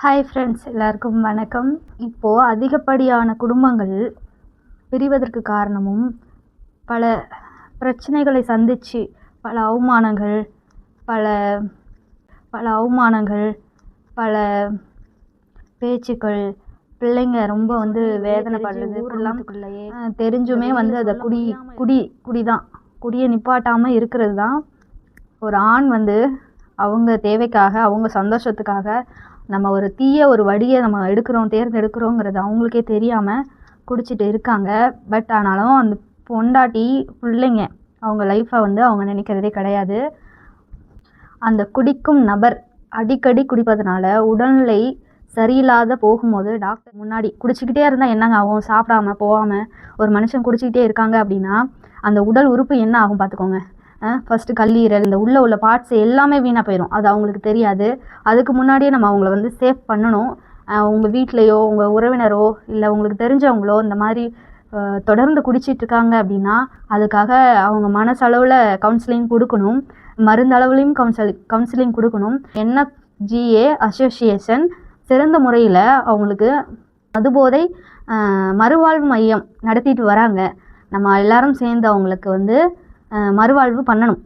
Hi friends, எல்லாருக்கும் வணக்கம். இப்போது அதிகப்படியான குடும்பங்கள் பிரிவதற்கு காரணமும் பல பிரச்சனைகளை சந்தித்து பல அவமானங்கள் பல பல அவமானங்கள் பல பேச்சுக்கள், பிள்ளைங்க ரொம்ப வேதனைப்படுறது குடும்பத்துக்குள்ளேயே தெரிஞ்சுமே அதை குடி தான் குடியை நிப்பாட்டாமல் இருக்கிறது தான். ஒரு ஆண் அவங்க தேவைக்காக, அவங்க சந்தோஷத்துக்காக நம்ம ஒரு வழியை நம்ம தேர்ந்தெடுக்கிறோங்கிறது அவங்களுக்கே தெரியாமல் குடிச்சிட்டு இருக்காங்க. பட் ஆனாலும் அந்த பொண்டாட்டி பிள்ளைங்க அவங்க லைஃப்பை அவங்க நினைக்கிறதே கிடையாது. அந்த குடிக்கும் நபர் அடிக்கடி குடிப்பதனால உடல்நிலை சரியில்லாத போகும்போது டாக்டர் முன்னாடி குடிச்சிக்கிட்டே இருந்தால் என்னங்க ஆகும்? சாப்பிடாம போகாமல் ஒரு மனுஷன் குடிச்சிக்கிட்டே இருக்காங்க அப்படின்னா அந்த உடல் உறுப்பு என்ன ஆகும் பார்த்துக்கோங்க. ஃபஸ்ட்டு கல்லீரல், இந்த உள்ள பார்ட்ஸ் எல்லாமே வீணாக போயிடும். அது அவங்களுக்கு தெரியாது. அதுக்கு முன்னாடியே நம்ம அவங்கள சேஃப் பண்ணணும். உங்கள் வீட்லேயோ உங்கள் உறவினரோ இல்லை உங்களுக்கு தெரிஞ்சவங்களோ இந்த மாதிரி தொடர்ந்து குடிச்சிட்ருக்காங்க அப்படின்னா அதுக்காக அவங்க மனசளவில் கவுன்சிலிங் கொடுக்கணும், மருந்தளவுலேயும் கவுன்சிலிங் கொடுக்கணும். NFGA அசோசியேஷன் சிறந்த முறையில் அவங்களுக்கு மதுபோதை மறுவாழ்வு மையம் நடத்திட்டு வராங்க. நம்ம எல்லாரும் சேர்ந்து அவங்களுக்கு மறுவாழ்வு பண்ணணும்.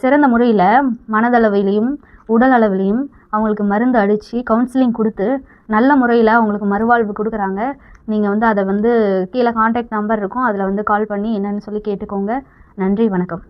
சிறந்த முறையில் மனதளவிலையும் உடல் அளவிலையும் அவங்களுக்கு மருந்து அடித்து கவுன்சிலிங் கொடுத்து நல்ல முறையில் அவங்களுக்கு மறுவாழ்வு கொடுக்குறாங்க. நீங்கள் அதை கீழே கான்டாக்ட் நம்பர் இருக்கும், அதில் கால் பண்ணி என்னென்னு சொல்லி கேட்டுக்கோங்க. நன்றி, வணக்கம்.